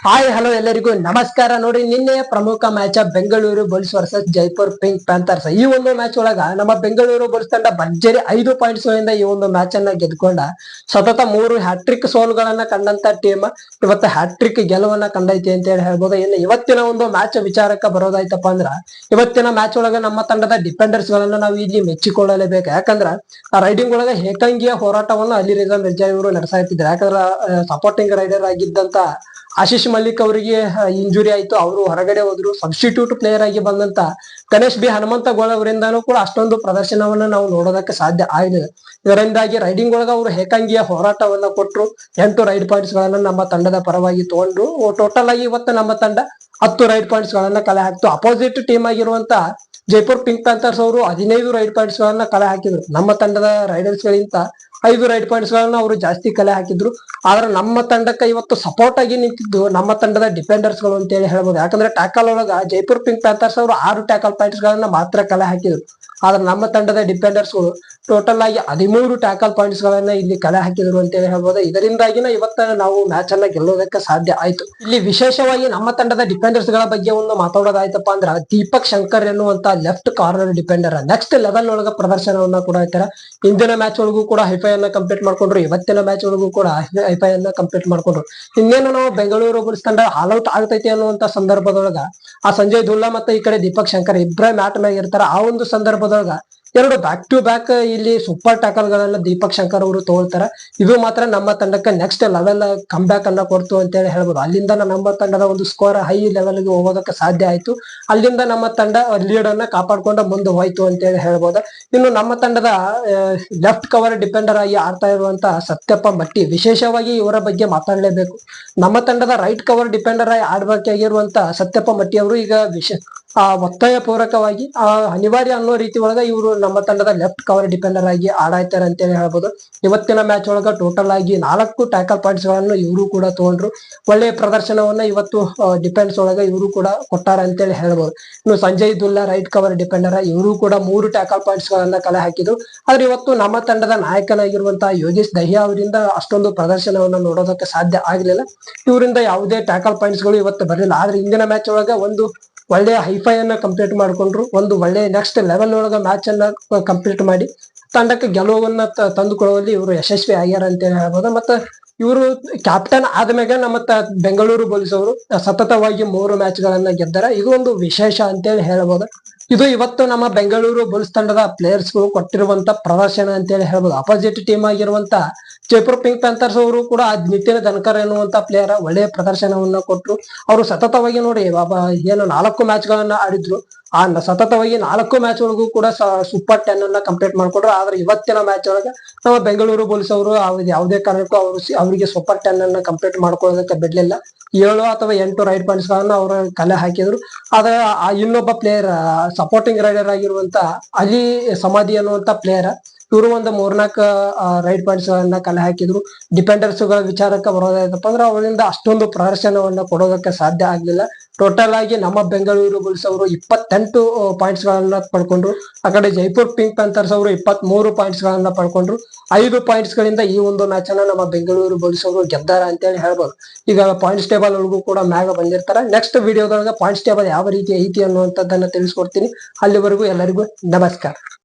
Hi hello ಎಲ್ಲರಿಗೂ ನಮಸ್ಕಾರ. ನೋಡಿ, ನಿನ್ನೆ ಪ್ರಮುಖ match Bengaluru Bulls versus Jaipur pink panthers. ಈ ಒಂದು ಮ್ಯಾಚ್ ಒಳಗ ನಮ್ಮ ಬೆಂಗಳೂರು ಬುಲ್ಸ್ ತಂಡ ಭರ್ಜರಿ 5 ಪಾಯಿಂಟ್ಸ್ ಗಳಿಂದ ಈ ಒಂದು ಮ್ಯಾಚ್ ಅನ್ನ ಗೆದ್ಕೊಂಡ ಸತತ 3 ಹ್ಯಾಟ್ರಿಕ್ ಸೋಲುಗಳನ್ನ ಕಂಡಂತ ಟೀಮ್ ಇವತ್ತು ಹ್ಯಾಟ್ರಿಕ್ ಗೆಲುವನ್ನ ಕಂಡೈತಿ ಅಂತ ಹೇಳಿ ಹೇಳ್ಬೋದು. ಇನ್ನು ಇವತ್ತಿನ ಒಂದು ಮ್ಯಾಚ್ ವಿಚಾರಕ್ಕೆ ಬರೋದಾಯ್ತಪ್ಪ ಅಂದ್ರ, ಇವತ್ತಿನ ಮ್ಯಾಚ್ ಒಳಗ ನಮ್ಮ ತಂಡದ ಡಿಫೆಂಡರ್ಸ್ ಗಳನ್ನ ನಾವು ಇಲ್ಲಿ ಮೆಚ್ಚಿಕೊಳ್ಳಲೇಬೇಕು. ಯಾಕಂದ್ರ ಆ ರೈಡಿಂಗ್ ಒಳಗ ಏಕಾಂಗಿಯ ಹೋರಾಟವನ್ನು ಅಲಿ ರಿಜಾ ಮಿರ್ಜಾ ಇವರು ನಡೆಸ್ತಾ ಇದ್ದಾರೆ. ಯಾಕಂದ್ರ ಸಪೋರ್ಟಿಂಗ್ ರೈಡರ್ ಆಗಿದ್ದಂತ ಆಶೀಶ್ ಮಲ್ಲಿಕ್ ಅವರಿಗೆ ಇಂಜುರಿ ಆಯ್ತು, ಅವರು ಹೊರಗಡೆ ಹೋದ್ರು. ಸಬ್ಸ್ಟಿಟ್ಯೂಟ್ ಪ್ಲೇಯರ್ ಆಗಿ ಬಂದಂತ ಗಣೇಶ್ ಬಿ ಹನುಮಂತಗೋಳ್ ಅವರಿಂದಾನು ಕೂಡ ಅಷ್ಟೊಂದು ಪ್ರದರ್ಶನವನ್ನ ನಾವು ನೋಡೋದಕ್ಕೆ ಸಾಧ್ಯ ಆಗಲಿಲ್ಲ. ಇದರಿಂದಾಗಿ ರೈಡಿಂಗ್ ಒಳಗ ಅವರು ಏಕಾಂಗಿಯ ಹೋರಾಟವನ್ನ ಕೊಟ್ಟರು. 8 ರೈಡ್ ಪಾಯಿಂಟ್ಸ್ ಗಳನ್ನ ನಮ್ಮ ತಂಡದ ಪರವಾಗಿ ತಗೊಂಡ್ರು. ಟೋಟಲ್ ಆಗಿ ಇವತ್ತು ನಮ್ಮ ತಂಡ 10 ರೈಡ್ ಪಾಯಿಂಟ್ಸ್ ಗಳನ್ನ ಕಲೆ ಹಾಕ್ತು. ಅಪೋಸಿಟ್ ಟೀಮ್ ಆಗಿರುವಂತ ಜೈಪುರ್ ಪಿಂಕ್ ಪ್ಯಾಂಥರ್ಸ್ ಅವರು 15 ರೈಡ್ ಪಾಯಿಂಟ್ಸ್ ಗಳನ್ನ ಕಲೆ ಹಾಕಿದ್ರು. ನಮ್ಮ ತಂಡದ ರೈಡರ್ಸ್ ಗಳಿಂದ 5 ರೈಡ್ ಪಾಯಿಂಟ್ಸ್ ಗಳನ್ನ ಅವರು ಜಾಸ್ತಿ ಕಲೆ ಹಾಕಿದ್ರು. ಆದ್ರೆ ನಮ್ಮ ತಂಡಕ್ಕೆ ಇವತ್ತು ಸಪೋರ್ಟ್ ಆಗಿ ನಿಂತಿದ್ದು ನಮ್ಮ ತಂಡದ ಡಿಫೆಂಡರ್ಸ್ ಗಳು ಅಂತ ಹೇಳಿ ಹೇಳ್ಬೋದು. ಯಾಕಂದ್ರೆ ಟ್ಯಾಕಲ್ ಒಳಗ ಜೈಪುರ್ ಪಿಂಕ್ ಪ್ಯಾಂಥರ್ಸ್ ಅವರು 6 ಟ್ಯಾಕಲ್ ಪಾಯಿಂಟ್ಸ್ ಗಳನ್ನ ಮಾತ್ರ ಕಲೆ ಹಾಕಿದ್ರು. ಆದ್ರೆ ನಮ್ಮ ತಂಡದ ಡಿಫೆಂಡರ್ಸ್ ಗಳು ಟೋಟಲ್ ಆಗಿ 13 ಟ್ಯಾಕಲ್ ಪಾಯಿಂಟ್ಸ್ ಗಳನ್ನ ಇಲ್ಲಿ ಕಲೆ ಹಾಕಿದ್ರು ಅಂತ ಹೇಳಿ ಹೇಳ್ಬೋದು. ಇದರಿಂದಾಗಿನ ಇವತ್ತ ನಾವು ಮ್ಯಾಚ್ ಅನ್ನ ಗೆಲ್ಲೋದಕ್ಕೆ ಸಾಧ್ಯ ಆಯ್ತು. ಇಲ್ಲಿ ವಿಶೇಷವಾಗಿ ನಮ್ಮ ತಂಡದ ಡಿಫೆಂಡರ್ಸ್ ಗಳ ಬಗ್ಗೆ ಒಂದು ಮಾತಾಡೋದಾಯ್ತಪ್ಪ ಅಂದ್ರ, ದೀಪಕ್ ಶಂಕರ್ ಎನ್ನುವಂತ left corner defender next level ಒಳಗ ಪ್ರದರ್ಶನವನ್ನ ಕೂಡ ಇರ್ತಾರ. ಇಂದಿನ ಮ್ಯಾಚ್ ಒಳಗೂ ಕೂಡ ಹೈಫೈ ಅನ್ನ ಕಂಪ್ಲೀಟ್ ಮಾಡ್ಕೊಂಡ್ರು. ಇವತ್ತಿನ ಮ್ಯಾಚ್ ಒಳಗೂ ಕೂಡ ಹೈಫೈ ಅನ್ನ ಕಂಪ್ಲೀಟ್ ಮಾಡ್ಕೊಂಡ್ರು. ಇನ್ನೇನು ನಾವು ಬೆಂಗಳೂರು ಬುಲ್ಸ್ ತಂಡ ಆಲ್ ಔಟ್ ಆಗ್ತೈತಿ ಅನ್ನುವಂತ ಸಂದರ್ಭದೊಳಗ ಆ ಸಂಜಯ್ ದುಲ್ಲಾ ಮತ್ತೆ ಈ ಕಡೆ ದೀಪಕ್ ಶಂಕರ್ ಇಬ್ಬರೇ ಮ್ಯಾಟ್ ಮ್ಯಾಗ ಇರ್ತಾರ. ಆ ಒಂದು ಸಂದರ್ಭದೊಳಗ ಎರಡು ಬ್ಯಾಕ್ ಟು ಬ್ಯಾಕ್ ಇಲ್ಲಿ ಸೂಪರ್ ಟ್ಯಾಕಲ್ ಗಳನ್ನ ದೀಪಕ್ ಶಂಕರ್ ಅವರು ತಗೊಳ್ತಾರ. ಇದು ಮಾತ್ರ ನಮ್ಮ ತಂಡಕ್ಕೆ ನೆಕ್ಸ್ಟ್ ಲೆವೆಲ್ ಕಮ್ ಬ್ಯಾಕ್ ಅನ್ನ ಕೊಡ್ತು ಅಂತ ಹೇಳಿ ಹೇಳ್ಬೋದು. ಅಲ್ಲಿಂದ ನಮ್ಮ ತಂಡದ ಒಂದು ಸ್ಕೋರ್ ಹೈ ಲೆವೆಲ್ ಗೆ ಹೋಗೋದಕ್ಕೆ ಸಾಧ್ಯ ಆಯ್ತು. ಅಲ್ಲಿಂದ ನಮ್ಮ ತಂಡ ಲೀಡ್ ಅನ್ನ ಕಾಪಾಡ್ಕೊಂಡು ಮುಂದೆ ಹೋಯ್ತು ಅಂತ ಹೇಳಿ ಹೇಳ್ಬೋದು. ಇನ್ನು ನಮ್ಮ ತಂಡದ ಲೆಫ್ಟ್ ಕವರ್ ಡಿಫೆಂಡರ್ ಆಗಿ ಆಡ್ತಾ ಇರುವಂತ ಸತ್ಯಪ್ಪ ಮಟ್ಟಿ, ವಿಶೇಷವಾಗಿ ಇವರ ಬಗ್ಗೆ ಮಾತಾಡಲೇಬೇಕು. ನಮ್ಮ ತಂಡದ ರೈಟ್ ಕವರ್ ಡಿಫೆಂಡರ್ ಆಗಿ ಆಡ್ಬೇಕಾಗಿರುವಂತ ಸತ್ಯಪ್ಪ ಮಟ್ಟಿ ಅವರು ಈಗ ಒತ್ತಾಯ ಪೂರ್ವಕವಾಗಿ ಅನಿವಾರ್ಯ ಅನ್ನೋ ರೀತಿ ಒಳಗ ಇವರು ನಮ್ಮ ತಂಡದ ಲೆಫ್ಟ್ ಕವರ್ ಡಿಫೆಂಡರ್ ಆಗಿ ಆಡಾಯ್ತಾರೆ ಅಂತ ಹೇಳಿ ಹೇಳ್ಬೋದು. ಇವತ್ತಿನ ಮ್ಯಾಚ್ ಒಳಗ ಟೋಟಲ್ ಆಗಿ 4 ಟ್ಯಾಕಲ್ ಪಾಯಿಂಟ್ಸ್ ಗಳನ್ನು ಇವರು ಕೂಡ ತಗೊಂಡ್ರು. ಒಳ್ಳೆಯ ಪ್ರದರ್ಶನವನ್ನ ಇವತ್ತು ಡಿಫೆನ್ಸ್ ಒಳಗ ಇವರು ಕೂಡ ಕೊಟ್ಟಾರ ಅಂತೇಳಿ ಹೇಳ್ಬೋದು. ಇನ್ನು ಸಂಜಯ್ ದುಲ್ಲಾ ರೈಟ್ ಕವರ್ ಡಿಫೆಂಡರ್, ಇವರು ಕೂಡ 3 ಟ್ಯಾಕಲ್ ಪಾಯಿಂಟ್ಸ್ ಗಳನ್ನ ಕಲೆ ಹಾಕಿದ್ರು. ಆದ್ರೆ ಇವತ್ತು ನಮ್ಮ ತಂಡದ ನಾಯಕನಾಗಿರುವಂತಹ ಯೋಗೇಶ್ ದಹಿಯಾ ಅವರಿಂದ ಅಷ್ಟೊಂದು ಪ್ರದರ್ಶನವನ್ನ ನೋಡೋದಕ್ಕೆ ಸಾಧ್ಯ ಆಗ್ಲಿಲ್ಲ. ಇವರಿಂದ ಯಾವುದೇ ಟ್ಯಾಕಲ್ ಪಾಯಿಂಟ್ಸ್ ಗಳು ಇವತ್ತು ಬರಲಿಲ್ಲ. ಆದ್ರೆ ಇಂದಿನ ಮ್ಯಾಚ್ ಒಳಗ ಒಂದು ಒಳ್ಳೆಯ ಹೈಫೈ ಅನ್ನ ಕಂಪ್ಲೀಟ್ ಮಾಡ್ಕೊಂಡ್ರು. ಒಂದು ಒಳ್ಳೆಯ ನೆಕ್ಸ್ಟ್ ಲೆವೆಲ್ ಒಳಗ ಮ್ಯಾಚ್ ಅನ್ನ ಕಂಪ್ಲೀಟ್ ಮಾಡಿ ತಂಡಕ್ಕೆ ಗೆಲುವನ್ನ ತಂದುಕೊಳ್ಳುವಲ್ಲಿ ಇವರು ಯಶಸ್ವಿ ಆಗ್ಯಾರ ಅಂತ ಹೇಳ್ಬೋದು. ಮತ್ತೆ ಇವರು ಕ್ಯಾಪ್ಟನ್ ಆದ್ಮ್ಯಾಗ ನಮ್ಮ ಬೆಂಗಳೂರು ಬುಲ್ಸ್ ಅವರು ಸತತವಾಗಿ 3 ಮ್ಯಾಚ್ ಗಳನ್ನ ಗೆದ್ದಾರ. ಇದು ಒಂದು ವಿಶೇಷ ಅಂತೇಳಿ ಹೇಳ್ಬೋದು. ಇದು ಇವತ್ತು ನಮ್ಮ ಬೆಂಗಳೂರು ಬುಲ್ಸ್ ತಂಡದ ಪ್ಲೇಯರ್ಸ್ ಗಳು ಕೊಟ್ಟಿರುವಂತ ಪ್ರದರ್ಶನ ಅಂತೇಳಿ ಹೇಳ್ಬೋದು. ಅಪೋಸಿಟ್ ಟೀಮ್ ಆಗಿರುವಂತ ಜೈಪುರ್ ಪಿಂಕ್ ಪ್ಯಾಂಥರ್ಸ್ ಅವರು ಕೂಡ ನಿತಿನ್ ಧನ್ಕರ್ ಎನ್ನುವಂತ ಪ್ಲೇಯರ್ ಒಳ್ಳೆಯ ಪ್ರದರ್ಶನವನ್ನ ಕೊಟ್ಟರು. ಅವರು ಸತತವಾಗಿ ನೋಡಿ ಏನು 4 ಮ್ಯಾಚ್ ಗಳನ್ನ ಆಡಿದ್ರು. ಆ ಸತತವಾಗಿ 4 ಮ್ಯಾಚ್ ಒಳಗೂ ಕೂಡ ಸೂಪರ್ 10 ಅನ್ನ ಕಂಪ್ಲೀಟ್ ಮಾಡ್ಕೊಂಡ್ರು. ಆದ್ರೆ ಇವತ್ತಿನ ಮ್ಯಾಚ್ ಒಳಗ ನಮ್ಮ ಬೆಂಗಳೂರು ಬುಲ್ಸ್ ಅವರು ಯಾವುದೇ ಕಾರಣಕ್ಕೂ ಅವರಿಗೆ ಸೂಪರ್ 10 ಅನ್ನ ಕಂಪ್ಲೀಟ್ ಮಾಡ್ಕೊಳ್ಳೋದಕ್ಕೆ ಬಿಡ್ಲಿಲ್ಲ. 7 ಅಥವಾ 8 ರೈಡ್ ಪಾಯಿಂಟ್ಸ್ ಗಳನ್ನ ಅವರು ಕಲೆ ಹಾಕಿದ್ರು. ಆದ್ರೆ ಇನ್ನೊಬ್ಬ ಪ್ಲೇಯರ್ ಸಪೋರ್ಟಿಂಗ್ ರೈಡರ್ ಆಗಿರುವಂತ ಅಲಿ ಸಮಾಧಿ ಅನ್ನುವಂತ ಪ್ಲೇಯರ್, ಇವರು ಒಂದು 3-4 ರೈಡ್ ಪಾಯಿಂಟ್ಸ್ ಗಳನ್ನ ಕಲೆ ಹಾಕಿದ್ರು. ಡಿಫೆಂಡರ್ಸ್ ಗಳ ವಿಚಾರಕ್ಕೆ ಬರೋದಾಯ್ತಪ್ಪ ಅಂದ್ರೆ ಅವರಿಂದ ಅಷ್ಟೊಂದು ಪ್ರದರ್ಶನವನ್ನ ಕೊಡೋದಕ್ಕೆ ಸಾಧ್ಯ ಆಗ್ಲಿಲ್ಲ. ಟೋಟಲ್ ಆಗಿ ನಮ್ಮ ಬೆಂಗಳೂರು ಬುಲ್ಸ್ ಅವರು 28 ಪಾಯಿಂಟ್ಸ್ ಗಳನ್ನ ಪಡ್ಕೊಂಡ್ರು. ಆ ಕಡೆ ಜೈಪುರ್ ಪಿಂಕ್ ಪ್ಯಾಂಥರ್ಸ್ ಅವರು 23 ಪಾಯಿಂಟ್ಸ್ ಗಳನ್ನ ಪಡ್ಕೊಂಡ್ರು. 5 ಪಾಯಿಂಟ್ಸ್ ಗಳಿಂದ ಈ ಒಂದು ಮ್ಯಾಚ್ ಅನ್ನ ನಮ್ಮ ಬೆಂಗಳೂರು ಬುಲ್ಸ್ ಅವರು ಗೆದ್ದಾರ ಅಂತ ಹೇಳಿ ಹೇಳ್ಬೋದು. ಈಗ ಪಾಯಿಂಟ್ಸ್ ಟೇಬಲ್ ಒಳಗೂ ಕೂಡ ಮ್ಯಾಗ ಬಂದಿರ್ತಾರೆ. ನೆಕ್ಸ್ಟ್ ವಿಡಿಯೋದೊಳಗೆ ಪಾಯಿಂಟ್ಸ್ ಟೇಬಲ್ ಯಾವ ರೀತಿ ಐತಿ ಅನ್ನುವಂಥದ್ದನ್ನ ತಿಳಿಸ್ಕೊಡ್ತೀನಿ. ಅಲ್ಲಿವರೆಗೂ ಎಲ್ಲರಿಗೂ ನಮಸ್ಕಾರ.